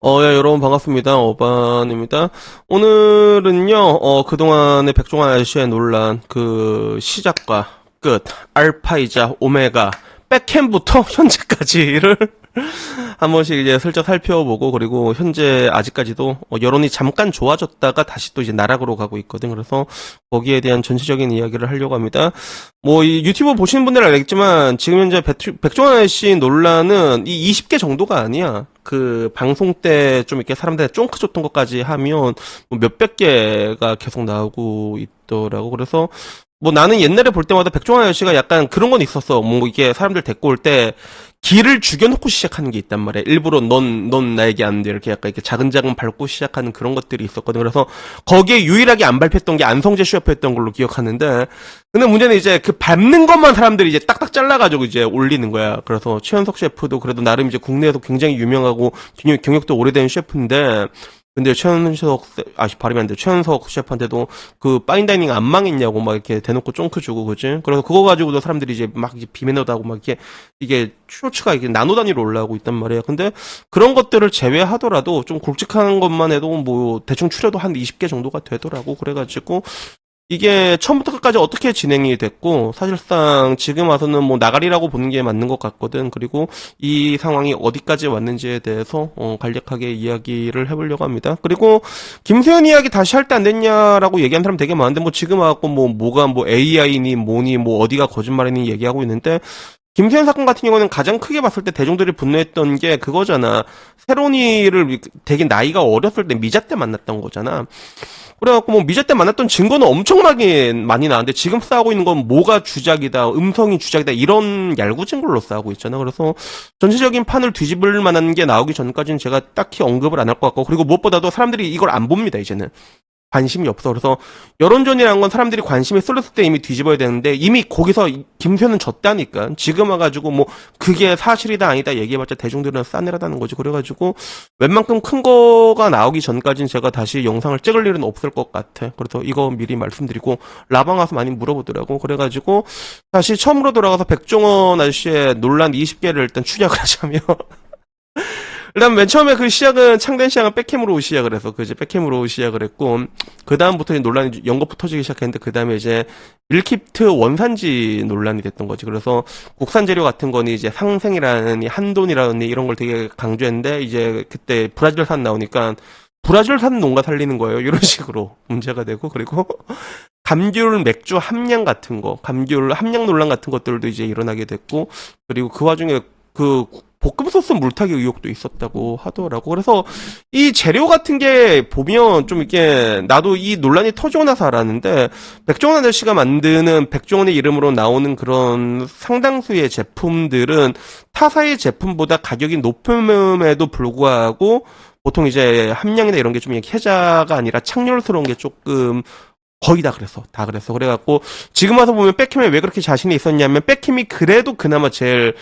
예, 여러분 반갑습니다. 어반입니다. 오늘은요, 그동안의 백종원 아저씨의 논란, 시작과 끝, 알파이자 오메가, 백캠부터 현재까지를 한 번씩 이제 슬쩍 살펴보고, 그리고 현재 아직까지도 여론이 잠깐 좋아졌다가 다시 또 이제 나락으로 가고 있거든. 그래서 거기에 대한 전체적인 이야기를 하려고 합니다. 이 유튜브 보시는 분들은 알겠지만, 지금 현재 백종원 아저씨 논란은 이 20개 정도가 아니야. 방송 때 좀 이렇게 사람들한테 쫑크 줬던 것까지 하면 뭐 몇백 개가 계속 나오고 있더라고. 그래서 나는 옛날에 볼 때마다 백종원 아저씨가 약간 그런 건 있었어. 이게 사람들 데리고 올 때 기를 죽여놓고 시작하는 게 있단 말이야. 일부러 넌 나에게 안 돼. 이렇게 약간 이렇게 자근자근 밟고 시작하는 그런 것들이 있었거든. 그래서 거기에 유일하게 안 밟혔던 게 안성재 셰프였던 걸로 기억하는데, 근데 문제는 이제 밟는 것만 사람들이 이제 딱딱 잘라가지고 이제 올리는 거야. 그래서 최현석 셰프도 그래도 나름 이제 국내에서 굉장히 유명하고 경력도 오래된 셰프인데, 근데 발음이 안 돼. 최현석 셰프한테도 파인다이닝 안 망했냐고 막 이렇게 대놓고 쫑크 주고, 그지? 그래서 그거 가지고도 사람들이 이제 막 이제 비매너다고 막 이게 쇼츠가 이게 나노 단위로 올라오고 있단 말이야. 근데 그런 것들을 제외하더라도 좀 굵직한 것만 해도 대충 추려도 한 20개 정도가 되더라고. 그래가지고 이게 처음부터 끝까지 어떻게 진행이 됐고, 사실상 지금 와서는 나가리라고 보는 게 맞는 것 같거든. 그리고 이 상황이 어디까지 왔는지에 대해서 간략하게 이야기를 해보려고 합니다. 그리고 김수현 이야기 다시 할 때 안 됐냐라고 얘기한 사람 되게 많은데, 지금 와갖고 뭐가 AI니 뭐니 어디가 거짓말이니 얘기하고 있는데, 김수현 사건 같은 경우는 가장 크게 봤을 때 대중들이 분노했던 게 그거잖아. 세로니를 되게 나이가 어렸을 때 미자 때 만났던 거잖아. 그래갖고 미자 때 만났던 증거는 엄청나게 많이 나왔는데, 지금 싸우고 있는 건 뭐가 주작이다, 음성이 주작이다, 이런 얄궂은 걸로 싸우고 있잖아. 그래서 전체적인 판을 뒤집을 만한 게 나오기 전까지는 제가 딱히 언급을 안 할 것 같고, 그리고 무엇보다도 사람들이 이걸 안 봅니다, 이제는. 관심이 없어. 그래서 여론전이라는 건 사람들이 관심이 쏠렸을 때 이미 뒤집어야 되는데, 이미 거기서 김수현은 졌다니까. 지금 와가지고 그게 사실이다 아니다 얘기해봤자 대중들은 싸늘하다는 거지. 그래가지고 웬만큼 큰 거가 나오기 전까지는 제가 다시 영상을 찍을 일은 없을 것 같아. 그래서 이거 미리 말씀드리고, 라방 와서 많이 물어보더라고. 그래가지고 다시 처음으로 돌아가서 백종원 아저씨의 논란 20개를 일단 추적을 하자면, 일단 맨 처음에 시작은, 창된 시작은 백캠으로 시작을 해서, 백캠으로 시작을 했고, 그 다음부터 논란이 연거푸 터지기 시작했는데, 그 다음에 이제 밀키트 원산지 논란이 됐던 거지. 그래서 국산 재료 같은 거니 이제 상생이라느니 한돈이라느니 이런 걸 되게 강조했는데, 이제 그때 브라질산 나오니까 브라질산 농가 살리는 거예요. 이런 식으로 문제가 되고, 그리고 감귤 맥주 함량 같은 거, 감귤 함량 논란 같은 것들도 이제 일어나게 됐고, 그리고 그 와중에 볶음 소스 물타기 의혹도 있었다고 하더라고. 그래서 이 재료 같은 게 보면 좀 이렇게, 나도 이 논란이 터지고 나서 알았는데, 백종원 아저씨가 만드는 백종원의 이름으로 나오는 그런 상당수의 제품들은 타사의 제품보다 가격이 높음에도 불구하고 보통 이제 함량이나 이런 게 좀 해자가 아니라 착률스러운 게 조금 거의 다 그랬어. 다 그랬어. 그래갖고 지금 와서 보면 백힘에 왜 그렇게 자신이 있었냐면, 백힘이 그래도 그나마 제일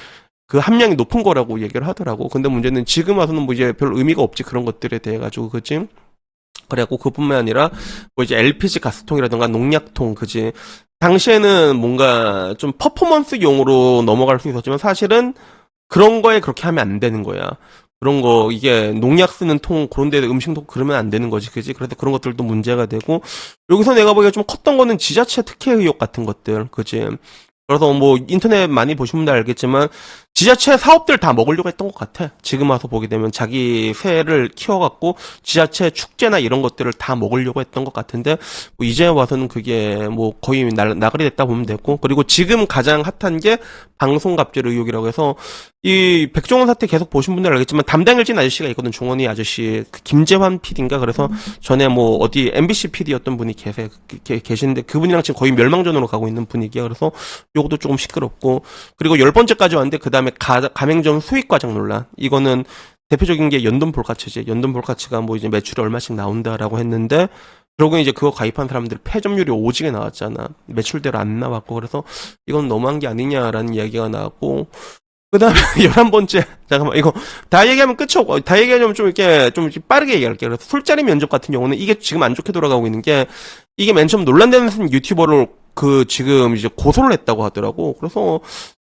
함량이 높은 거라고 얘기를 하더라고. 근데 문제는 지금 와서는 이제 별 의미가 없지, 그런 것들에 대해 가지고, 그치? 그래갖고 그뿐만 아니라 이제 LPG 가스통이라든가 농약통, 그지? 당시에는 뭔가 좀 퍼포먼스용으로 넘어갈 수 있었지만, 사실은 그런 거에 그렇게 하면 안 되는 거야. 그런 거, 이게 농약 쓰는 통, 그런 데 음식도 그러면 안 되는 거지, 그지? 그래서 그런 것들도 문제가 되고, 여기서 내가 보기에 좀 컸던 거는 지자체 특혜 의혹 같은 것들, 그지? 그래서 인터넷 많이 보신 분들 알겠지만, 지자체 사업들 다 먹으려고 했던 것 같아. 지금 와서 보게 되면 자기 새를 키워갖고 지자체 축제나 이런 것들을 다 먹으려고 했던 것 같은데, 이제 와서는 그게 거의 나가리 됐다 보면 되고, 그리고 지금 가장 핫한 게 방송갑질 의혹이라고 해서, 이 백종원 사태 계속 보신 분들 알겠지만, 담당일진 아저씨가 있거든. 종원이 아저씨, 김재환 PD인가? 그래서 전에 어디 MBC PD였던 분이 계시는데, 그분이랑 지금 거의 멸망전으로 가고 있는 분위기야. 그래서 요것도 조금 시끄럽고, 그리고 10번째까지 왔는데, 그 다음에 가맹점 수익과장 논란. 이거는 대표적인 게 연돈 볼카츠지. 연돈 볼카츠가 이제 매출이 얼마씩 나온다라고 했는데, 결국은 이제 그거 가입한 사람들 패점률이 오지게 나왔잖아. 매출대로 안 나왔고. 그래서 이건 너무한 게 아니냐라는 이야기가 나왔고, 그 다음에 11번째. 잠깐만, 이거 다 얘기하면 끝이 없고, 다 얘기하면 좀 빠르게 얘기할게요. 그래서 술자리 면접 같은 경우는 이게 지금 안 좋게 돌아가고 있는 게, 이게 맨 처음 논란되는 유튜버를 지금 이제 고소를 했다고 하더라고. 그래서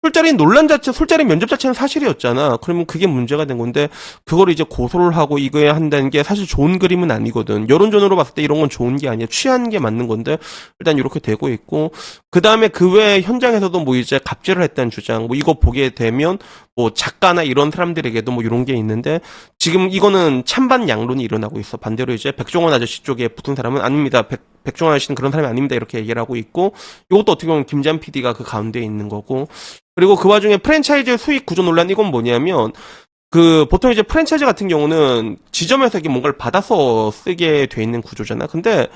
술자리 논란 자체, 술자리 면접 자체는 사실이었잖아. 그러면 그게 문제가 된 건데, 그걸 이제 고소를 하고 이거야 한다는 게 사실 좋은 그림은 아니거든. 여론전으로 봤을 때 이런 건 좋은 게 아니야. 취하는 게 맞는 건데, 일단 이렇게 되고 있고, 그 다음에 그 외에 현장에서도 뭐 이제 갑질을 했다는 주장, 뭐 이거 보게 되면, 뭐 작가나 이런 사람들에게도 뭐 이런 게 있는데, 지금 이거는 찬반 양론이 일어나고 있어. 반대로 이제 백종원 아저씨 쪽에 붙은 사람은 아닙니다. 백종원 아저씨는 그런 사람이 아닙니다. 이렇게 얘기를 하고 있고, 이것도 어떻게 보면 김재한 PD가 그 가운데 있는 거고, 그리고 그 와중에 프랜차이즈 수익 구조 논란 이건 뭐냐면 보통 이제 프랜차이즈 같은 경우는 지점에서 이게 뭔가를 받아서 쓰게 돼 있는 구조잖아. 근데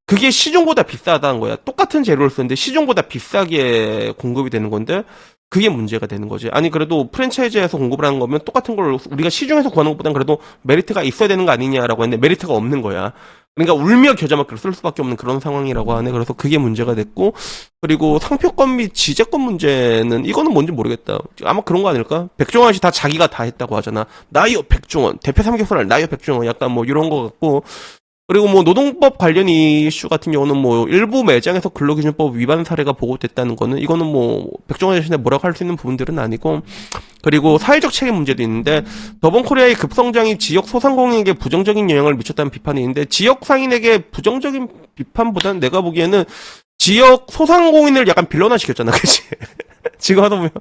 그게 시중보다 비싸다는 거야. 똑같은 재료를 쓰는데 시중보다 비싸게 공급이 되는 건데 그게 문제가 되는 거지. 아니 그래도 프랜차이즈에서 공급을 하는 거면 똑같은 걸 우리가 시중에서 구하는 것보다는 그래도 메리트가 있어야 되는 거 아니냐라고 했는데 메리트가 없는 거야. 그러니까 울며 겨자 먹기로 쓸 수밖에 없는 그런 상황이라고 하네. 그래서 그게 문제가 됐고, 그리고 상표권 및 지재권 문제는 이거는 뭔지 모르겠다. 아마 그런 거 아닐까? 백종원 씨 다 자기가 다 했다고 하잖아. 나요 백종원 대표 삼겹살 나요 백종원 약간 뭐 이런 거 같고. 그리고 뭐 노동법 관련 이슈 같은 경우는 뭐 일부 매장에서 근로기준법 위반 사례가 보고됐다는 거는 이거는 뭐 백종원 대신에 뭐라고 할 수 있는 부분들은 아니고, 그리고 사회적 책임 문제도 있는데 더본코리아의 급성장이 지역 소상공인에게 부정적인 영향을 미쳤다는 비판이 있는데, 지역 상인에게 부정적인 비판보다는 내가 보기에는 지역 소상공인을 약간 빌런화 시켰잖아. 그치? 지금 하다 보면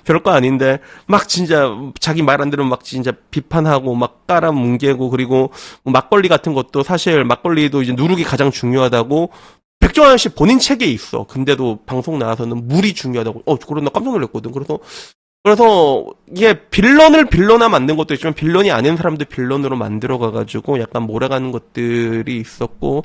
별거 아닌데 막 진짜 자기 말 안 들으면 막 진짜 비판하고 막 깔아 뭉개고, 그리고 뭐 막걸리 같은 것도 사실 막걸리도 이제 누룩이 가장 중요하다고 백종원 씨 본인 책에 있어. 근데도 방송 나와서는 물이 중요하다고. 그런 나 깜짝 놀랐거든. 그래서 이게 빌런화 만든 것도 있지만 빌런이 아닌 사람도 빌런으로 만들어가가지고 약간 몰아가는 것들이 있었고,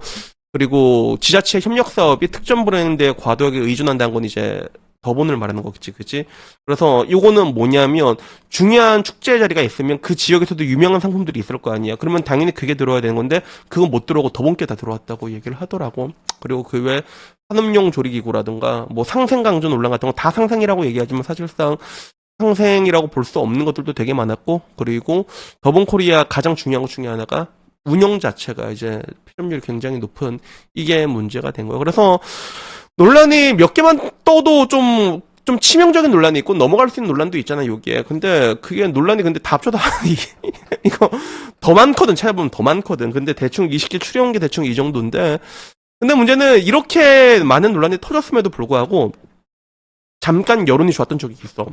그리고 지자체 협력 사업이 특정 브랜드에 과도하게 의존한다는 건 이제 더본을 말하는 거겠지, 그치? 그래서 요거는 뭐냐면 중요한 축제 자리가 있으면 그 지역에서도 유명한 상품들이 있을 거 아니야. 그러면 당연히 그게 들어와야 되는 건데 그건 못 들어오고 더본께 다 들어왔다고 얘기를 하더라고. 그리고 그 외에 산업용 조리기구라든가 뭐 상생강조 논란 같은 거 다 상생이라고 얘기하지만 사실상 상생이라고 볼 수 없는 것들도 되게 많았고, 그리고 더본코리아 가장 중요한 것 중에 하나가 운영 자체가 이제 필요율이 굉장히 높은 이게 문제가 된 거예요. 그래서 논란이 몇 개만 떠도 좀 치명적인 논란이 있고 넘어갈 수 있는 논란도 있잖아, 여기에. 근데 그게 논란이 근데 다 합쳐도 이거 더 많거든. 찾아보면 더 많거든. 근데 대충 20개 추려온 게 대충 이 정도인데, 근데 문제는 이렇게 많은 논란이 터졌음에도 불구하고 잠깐 여론이 좋았던 적이 있어.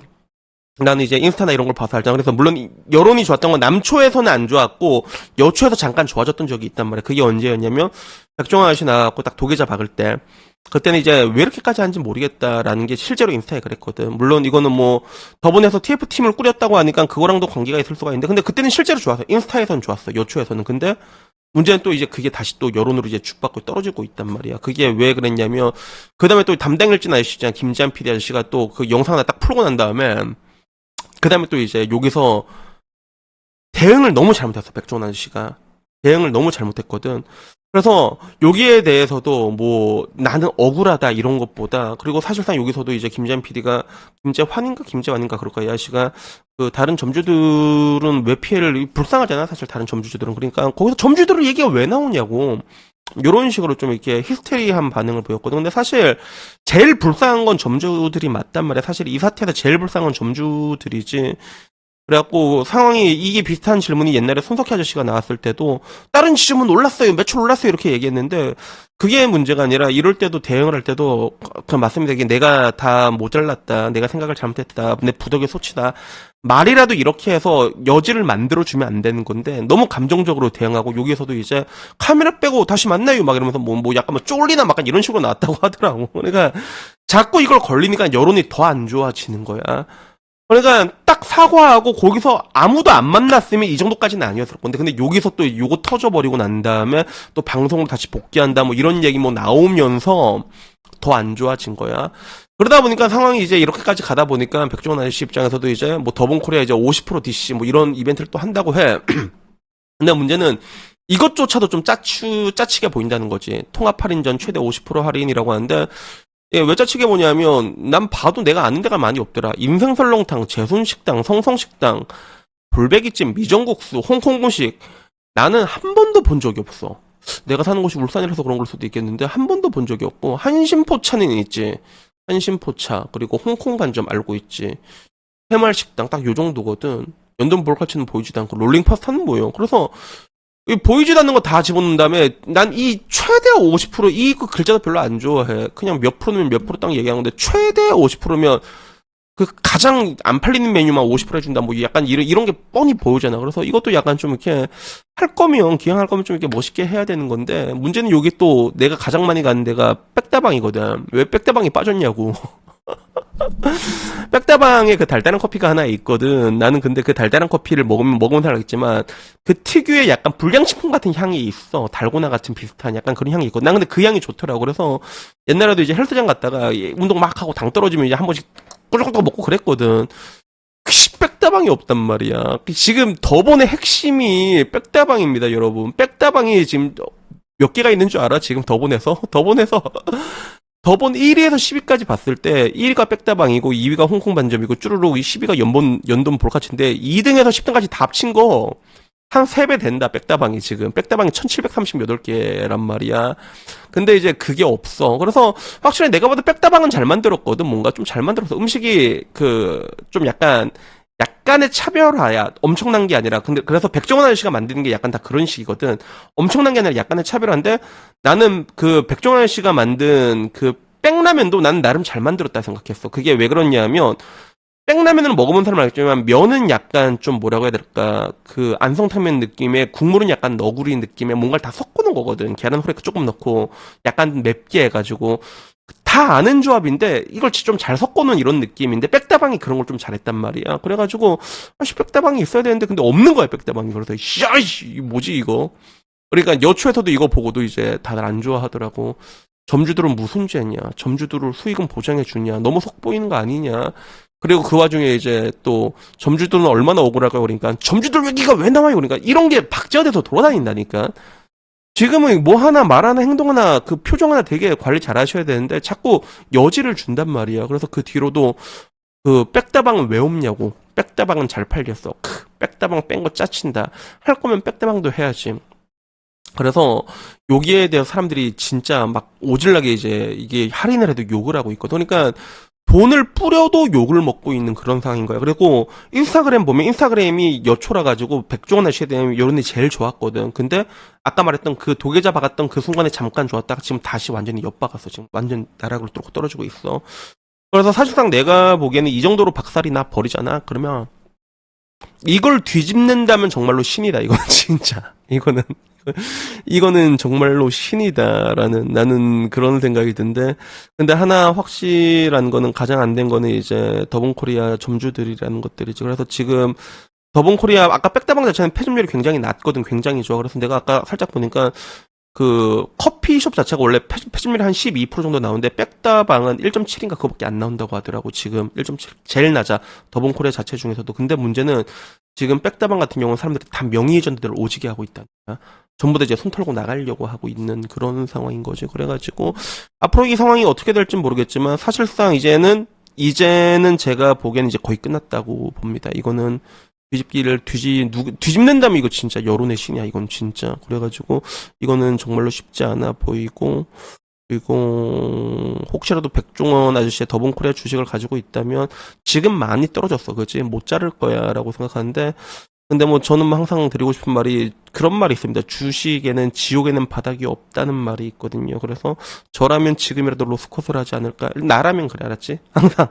나는 이제 인스타나 이런 걸 봐서 알잖아. 그래서 물론 여론이 좋았던 건 남초에서는 안 좋았고 여초에서 잠깐 좋아졌던 적이 있단 말이야. 그게 언제였냐면 백종원 아저씨 나와갖고 딱 도계자 박을 때, 그때는 이제 왜 이렇게까지 하는지 모르겠다라는 게 실제로 인스타에 그랬거든. 물론 이거는 뭐 더본에서 TF팀을 꾸렸다고 하니까 그거랑도 관계가 있을 수가 있는데, 근데 그때는 실제로 좋았어. 인스타에서는 좋았어. 여초에서는. 근데 문제는 또 이제 그게 다시 또 여론으로 이제 죽받고 떨어지고 있단 말이야. 그게 왜 그랬냐면 그 다음에 또 담당 일진 아저씨잖아. 김재한 PD 아저씨가 또 그 영상 하나 딱 풀고 난 다음에 그 다음에 또 이제 여기서 대응을 너무 잘못했어. 백종원 아저씨가 대응을 너무 잘못했거든. 그래서 여기에 대해서도 뭐 나는 억울하다 이런 것보다, 그리고 사실상 여기서도 이제 김재한 PD가 김재환인가 김재환인가 그럴까, 이 아저씨가 그 다른 점주들은 왜 피해를, 불쌍하잖아 사실 다른 점주들은. 그러니까 거기서 점주들의 얘기가 왜 나오냐고 요런 식으로 좀 이렇게 히스테리한 반응을 보였거든. 근데 사실 제일 불쌍한 건 점주들이 맞단 말이야. 사실 이 사태에서 제일 불쌍한 건 점주들이지. 그래갖고 상황이 이게 비슷한 질문이 옛날에 손석희 아저씨가 나왔을 때도 다른 지점은 올랐어요, 매출 올랐어요 이렇게 얘기했는데, 그게 문제가 아니라 이럴 때도 대응을 할 때도 그냥 맞습니다, 이게 내가 다 모자랐다, 내가 생각을 잘못했다, 내 부덕의 소치다 말이라도 이렇게 해서 여지를 만들어주면 안 되는 건데 너무 감정적으로 대응하고, 여기에서도 이제 카메라 빼고 다시 만나요 막 이러면서 뭐 약간 뭐 쫄리나 막 이런 식으로 나왔다고 하더라고. 그러니까 자꾸 이걸 걸리니까 여론이 더 안 좋아지는 거야. 그러니까 딱 사과하고 거기서 아무도 안 만났으면 이 정도까지는 아니었을 건데, 근데 여기서 또 요거 터져버리고 난 다음에 또 방송으로 다시 복귀한다 뭐 이런 얘기 뭐 나오면서 더 안 좋아진 거야. 그러다 보니까 상황이 이제 이렇게까지 가다 보니까 백종원 아저씨 입장에서도 이제 뭐 더본코리아 이제 50% DC 뭐 이런 이벤트를 또 한다고 해. 근데 문제는 이것조차도 좀 짜치게 보인다는 거지. 통합 할인전 최대 50% 할인이라고 하는데, 예, 왜 짜치게 뭐냐면 난 봐도 내가 아는 데가 많이 없더라. 인생설렁탕, 재순식당, 성성식당, 볼베기찜, 미정국수, 홍콩분식, 나는 한 번도 본 적이 없어. 내가 사는 곳이 울산이라서 그런 걸 수도 있겠는데 한 번도 본 적이 없고, 한심포차는 있지. 한신포차, 그리고 홍콩 반점 알고 있지. 해말식당 딱 요 정도거든. 연돈 볼카치는 보이지도 않고 롤링 파스타는 뭐예요? 그래서 이 보이지도 않는 거 다 집어넣은 다음에 난 이 최대 50%이 그 글자도 별로 안 좋아해. 그냥 몇 프로면 몇 프로 딱 얘기하는데 최대 50%면 그 가장 안 팔리는 메뉴만 50% 해준다. 뭐 약간 이런 게 뻔히 보이잖아. 그래서 이것도 약간 좀 이렇게 할 거면 기왕 할 거면 좀 이렇게 멋있게 해야 되는 건데 문제는 여기 또 내가 가장 많이 가는 데가 백다방이거든. 왜 백다방이 빠졌냐고. 백다방에 그 달달한 커피가 하나 있거든. 나는 근데 그 달달한 커피를 먹으면 살겠지만, 그 특유의 약간 불량식품 같은 향이 있어. 달고나 같은 비슷한 약간 그런 향이 있거든. 난 근데 그 향이 좋더라고. 그래서 옛날에도 이제 헬스장 갔다가 운동 막 하고 당 떨어지면 이제 한 번씩 꾸덕꾸덕 먹고 그랬거든. 백다방이 없단 말이야. 지금 더본의 핵심이 백다방입니다, 여러분. 백다방이 지금 몇 개가 있는 줄 알아? 지금 더본에서? 더본 1위에서 10위까지 봤을 때 1위가 백다방이고 2위가 홍콩 반점이고 쭈루룩 10위가 연돈 볼카치인데 2등에서 10등까지 다 합친 거 한 3배 된다. 백다방이 지금 백다방이 1738개란 말이야. 근데 이제 그게 없어. 그래서 확실히 내가 봐도 백다방은 잘 만들었거든. 뭔가 좀 잘 만들어서 음식이 그 좀 약간의 차별화야. 엄청난 게 아니라. 근데 그래서 백종원 아저씨가 만드는 게 약간 다 그런 식이거든. 엄청난 게 아니라 약간의 차별화인데 나는 그 백종원 아저씨가 만든 그 백라면도 나는 나름 잘 만들었다 생각했어. 그게 왜 그러냐면 백라면을 먹어본 사람은 알겠지만 면은 약간 좀 뭐라고 해야 될까 그 안성탕면 느낌의 국물은 약간 너구리 느낌의 뭔가를 다 섞어놓은 거거든. 계란 후라이크 조금 넣고 약간 맵게 해가지고 다 아는 조합인데 이걸 좀 잘 섞어놓은 이런 느낌인데 백다방이 그런 걸 좀 잘했단 말이야. 그래가지고 아씨 백다방이 있어야 되는데 근데 없는 거야 백다방이. 그래서 씨 뭐지 이거. 그러니까 여초에서도 이거 보고도 이제 다들 안 좋아하더라고. 점주들은 무슨 죄냐? 점주들을 수익은 보장해 주냐? 너무 속 보이는 거 아니냐? 그리고 그 와중에 이제 또 점주들은 얼마나 억울할까 그러니까 점주들 얘기가 왜 나와요? 그러니까 이런 게 박제화돼서 돌아다닌다니까. 지금은 뭐 하나 말 하나 행동 하나 그 표정 하나 되게 관리 잘 하셔야 되는데 자꾸 여지를 준단 말이야. 그래서 그 뒤로도 그 백다방은 왜 없냐고. 백다방은 잘 팔렸어. 백다방 뺀 거 짜친다. 할 거면 백다방도 해야지. 그래서 여기에 대해서 사람들이 진짜 막 오질나게 이제 이게 할인을 해도 욕을 하고 있거든. 그러니까 돈을 뿌려도 욕을 먹고 있는 그런 상황인 거야. 그리고 인스타그램 보면 인스타그램이 여초라 가지고 백종원 아저씨에 대한 여론이 제일 좋았거든. 근데 아까 말했던 그 도계자 박았던 그 순간에 잠깐 좋았다가 지금 다시 완전히 엿박았어. 지금 완전 나락으로 뚫고 떨어지고 있어. 그래서 사실상 내가 보기에는 이 정도로 박살이 나 버리잖아. 그러면 이걸 뒤집는다면 정말로 신이다. 이건 진짜. 이거는 정말로 신이다라는 나는 그런 생각이 든데 근데 하나 확실한 거는 가장 안 된 거는 이제 더본코리아 점주들이라는 것들이지. 그래서 지금 더본코리아 아까 백다방 자체는 폐점률이 굉장히 낮거든. 굉장히 좋아. 그래서 내가 아까 살짝 보니까 그 커피숍 자체가 원래 폐점률이 한 12% 정도 나오는데 백다방은 1.7인가 그거밖에 안 나온다고 하더라고. 지금 1.7 제일 낮아. 더본코리아 자체 중에서도. 근데 문제는 지금 백다방 같은 경우는 사람들이 다 명의 에이전트들을 오지게 하고 있다니까. 전부 다 이제 손 털고 나가려고 하고 있는 그런 상황인 거지. 그래가지고 앞으로 이 상황이 어떻게 될지 모르겠지만 사실상 이제는 제가 보기에는 이제 거의 끝났다고 봅니다. 이거는 뒤집는다면 이거 진짜 여론의 신이야. 이건 진짜. 그래가지고 이거는 정말로 쉽지 않아 보이고 그리고 혹시라도 백종원 아저씨의 더본코리아 주식을 가지고 있다면 지금 많이 떨어졌어. 그지? 못 자를 거야 라고 생각하는데 근데 뭐 저는 항상 드리고 싶은 말이 그런 말이 있습니다. 주식에는 지옥에는 바닥이 없다는 말이 있거든요. 그래서 저라면 지금이라도 로스컷을 하지 않을까. 나라면 그래. 알았지? 항상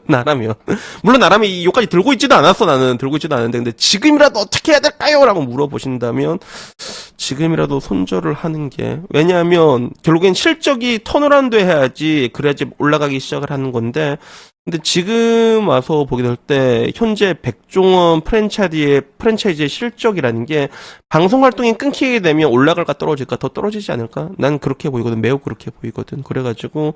나라면 물론 나라면 이 요까지 들고 있지도 않았어. 나는 들고 있지도 않았는데 근데 지금이라도 어떻게 해야 될까요? 라고 물어보신다면 지금이라도 손절을 하는 게 왜냐하면 결국엔 실적이 턴어라운드 해야지 그래야지 올라가기 시작을 하는 건데 근데 지금 와서 보게 될 때 현재 백종원 프랜차이즈의 실적이라는 게 방송 활동이 끊기게 되면 올라갈까 떨어질까 더 떨어지지 않을까? 난 그렇게 보이거든. 매우 그렇게 보이거든. 그래가지고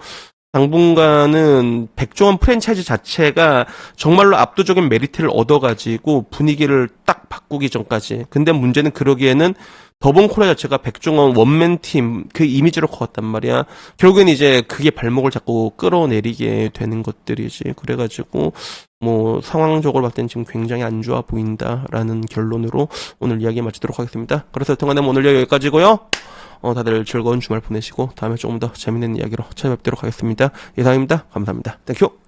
당분간은 백종원 프랜차이즈 자체가 정말로 압도적인 메리트를 얻어가지고 분위기를 딱 바꾸기 전까지. 근데 문제는 그러기에는 더본 코리아 자체가 백종원 원맨팀 그 이미지로 커갔단 말이야. 결국엔 이제 그게 발목을 자꾸 끌어내리게 되는 것들이지. 그래가지고 뭐 상황적으로 봤을 땐 지금 굉장히 안 좋아 보인다라는 결론으로 오늘 이야기 마치도록 하겠습니다. 그래서 여튼간에 오늘 이야기 여기까지고요. 다들 즐거운 주말 보내시고 다음에 조금 더 재밌는 이야기로 찾아뵙도록 하겠습니다. 이상입니다. 감사합니다. 땡큐.